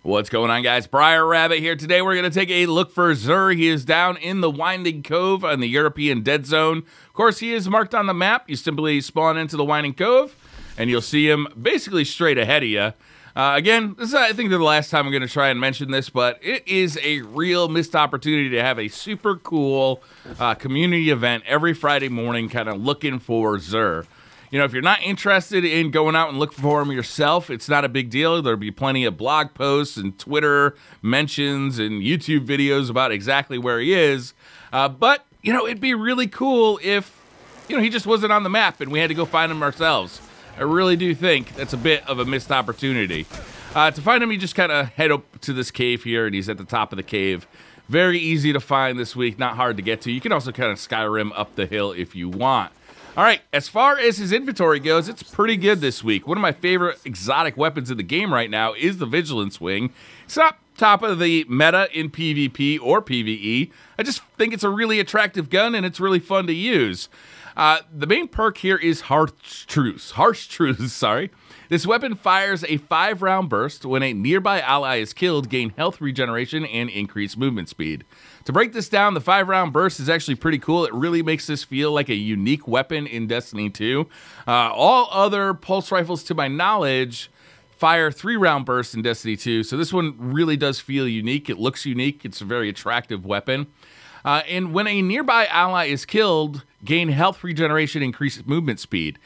What's going on, guys? Briar Rabbit here. Today we're going to take a look for Xur. He is down in the Winding Cove on the European Dead Zone. Of course, he is marked on the map. You simply spawn into the Winding Cove, and you'll see him basically straight ahead of you. Again, this is, I think, the last time I'm going to try and mention this, but it is a real missed opportunity to have a super cool community event every Friday morning kind of looking for Xur. You know, if you're not interested in going out and looking for him yourself, it's not a big deal. There'll be plenty of blog posts and Twitter mentions and YouTube videos about exactly where he is. But, you know, it'd be really cool if, you know, he just wasn't on the map and we had to go find him ourselves. I really do think that's a bit of a missed opportunity. To find him, you just kind of head up to this cave here, and he's at the top of the cave. Very easy to find this week, not hard to get to. You can also kind of Skyrim up the hill if you want. All right, as far as his inventory goes, it's pretty good this week. One of my favorite exotic weapons in the game right now is the Vigilance Wing. It's not top of the meta in PvP or PvE. I just think it's a really attractive gun, and it's really fun to use. The main perk here is Harsh Truce, sorry. This weapon fires a 5-round burst. When a nearby ally is killed, gain health regeneration and increase movement speed. To break this down, the 5-round burst is actually pretty cool. It really makes this feel like a unique weapon in Destiny 2. All other pulse rifles, to my knowledge, fire 3-round bursts in Destiny 2, so this one really does feel unique. It looks unique. It's a very attractive weapon. And when a nearby ally is killed, gain health regeneration, increase movement speed.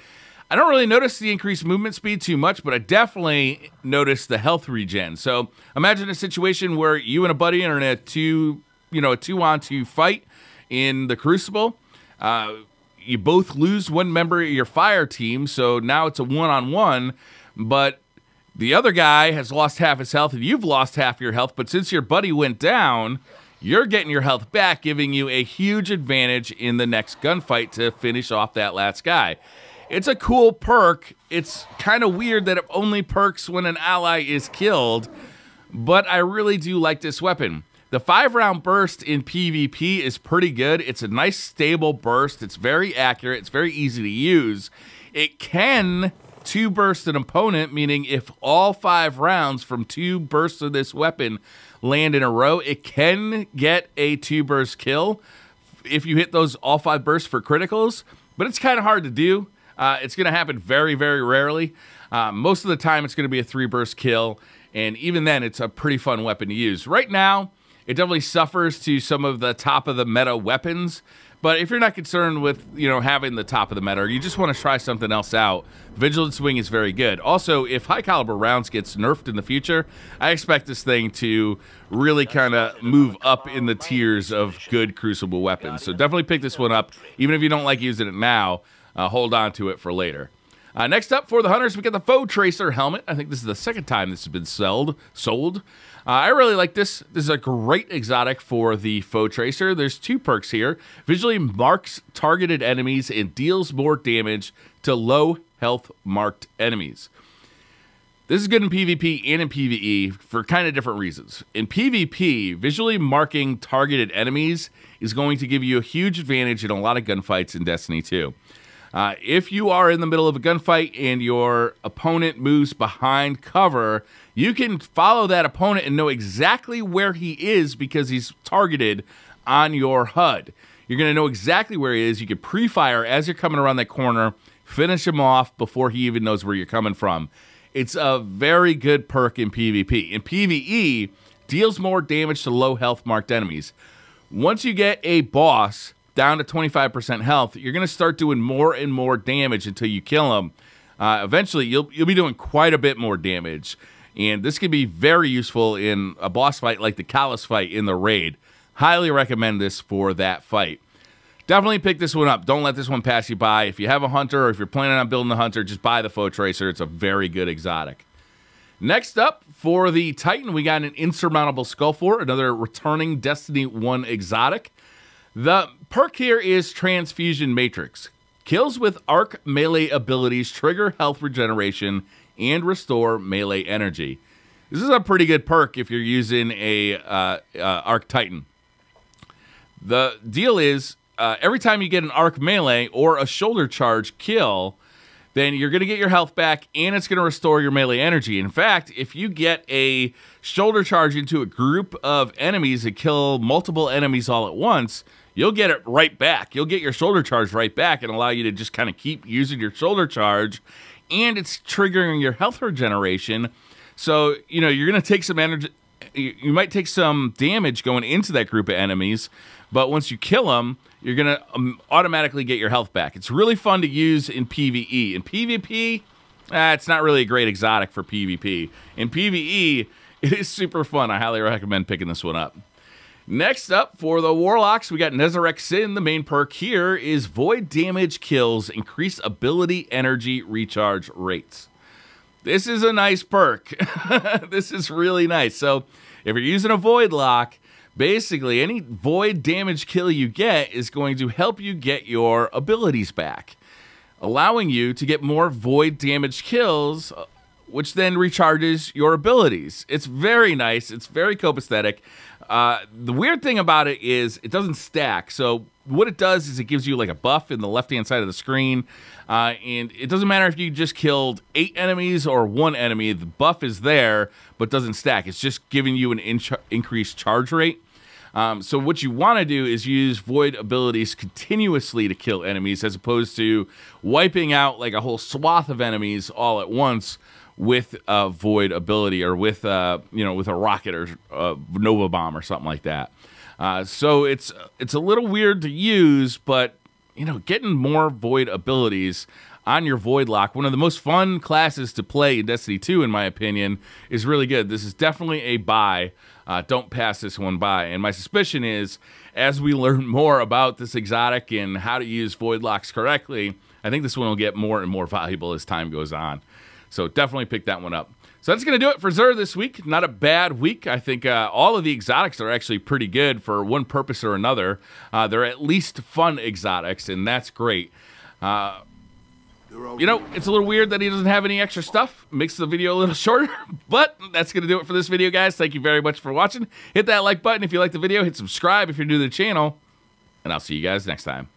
I don't really notice the increased movement speed too much, but I definitely notice the health regen. So imagine a situation where you and a buddy are in a 2-on-2 fight in the Crucible. You both lose one member of your fire team, so now it's a 1-on-1, but the other guy has lost half his health and you've lost half your health, but since your buddy went down, you're getting your health back, giving you a huge advantage in the next gunfight to finish off that last guy. It's a cool perk. It's kind of weird that it only perks when an ally is killed, but I really do like this weapon. The 5-round burst in PvP is pretty good. It's a nice stable burst. It's very accurate. It's very easy to use. It can 2-burst an opponent, meaning if all 5 rounds from 2 bursts of this weapon land in a row, it can get a 2-burst kill if you hit those all 5 bursts for criticals, but it's kind of hard to do. It's going to happen very, very rarely. Most of the time, it's going to be a 3-burst kill, and even then, it's a pretty fun weapon to use. Right now, it definitely suffers to some of the top-of-the-meta weapons, but if you're not concerned with, you know, having the top of the meta, or you just want to try something else out, Vigilance Wing is very good. Also, if high-caliber rounds gets nerfed in the future, I expect this thing to really kind of move up in the tiers of good Crucible weapons. So definitely pick this one up. Even if you don't like using it now, hold on to it for later. Next up for the hunters, we got the Faux Tracer helmet. I think this is the second time this has been sold. I really like this. This is a great exotic for the Faux Tracer. There's 2 perks here. Visually marks targeted enemies and deals more damage to low health marked enemies. This is good in PvP and in PvE for kind of different reasons. In PvP, visually marking targeted enemies is going to give you a huge advantage in a lot of gunfights in Destiny 2. If you are in the middle of a gunfight and your opponent moves behind cover, you can follow that opponent and know exactly where he is because he's targeted on your HUD. You're going to know exactly where he is. You can pre-fire as you're coming around that corner, finish him off before he even knows where you're coming from. It's a very good perk in PvP. In PvE, deals more damage to low health marked enemies. Once you get a boss down to 25% health, you're going to start doing more and more damage until you kill him. Eventually, you'll be doing quite a bit more damage, and this can be very useful in a boss fight like the Callus fight in the raid. Highly recommend this for that fight. Definitely pick this one up. Don't let this one pass you by. If you have a hunter or if you're planning on building a hunter, just buy the Faux Tracer. It's a very good exotic. Next up, for the Titan, we got an Insurmountable Skull, another returning Destiny 1 exotic. The perk here is Transfusion Matrix. Kills with arc melee abilities trigger health regeneration and restore melee energy. This is a pretty good perk if you're using a Arc Titan. The deal is, every time you get an arc melee or a shoulder charge kill, then you're going to get your health back, and it's going to restore your melee energy. In fact, if you get a shoulder charge into a group of enemies that kill multiple enemies all at once, you'll get it right back. You'll get your shoulder charge right back and allow you to just kind of keep using your shoulder charge, and it's triggering your health regeneration. So, you know, you're going to take some energy. You might take some damage going into that group of enemies, but once you kill them, you're going to automatically get your health back. It's really fun to use in PvE. In PvP, it's not really a great exotic for PvP. In PvE, it is super fun. I highly recommend picking this one up. Next up, for the Warlocks, we got Nezha Rex. The main perk here is Void Damage Kills Increase Ability Energy Recharge Rates. This is a nice perk. This is really nice. So if you're using a Void Lock, basically any Void damage kill you get is going to help you get your abilities back, allowing you to get more Void damage kills, which then recharges your abilities. It's very nice. It's very copacetic. The weird thing about it is it doesn't stack. So what it does is it gives you like a buff in the left-hand side of the screen. And it doesn't matter if you just killed 8 enemies or 1 enemy. The buff is there, but doesn't stack. It's just giving you an increased charge rate. So what you want to do is use Void abilities continuously to kill enemies, as opposed to wiping out like a whole swath of enemies all at once with a Void ability, or with you know, with a rocket or a Nova Bomb or something like that. So it's a little weird to use, but you know, getting more Void abilities on your Void Lock, one of the most fun classes to play in Destiny 2, in my opinion, is really good. This is definitely a buy. Don't pass this one by. And my suspicion is, as we learn more about this exotic and how to use Void Locks correctly, I think this one will get more and more valuable as time goes on. So definitely pick that one up. So that's going to do it for Xur this week. Not a bad week. I think all of the exotics are actually pretty good for one purpose or another. They're at least fun exotics, and that's great. You know, it's a little weird that he doesn't have any extra stuff. Makes the video a little shorter, but that's going to do it for this video, guys. Thank you very much for watching. Hit that like button if you like the video. Hit subscribe if you're new to the channel, and I'll see you guys next time.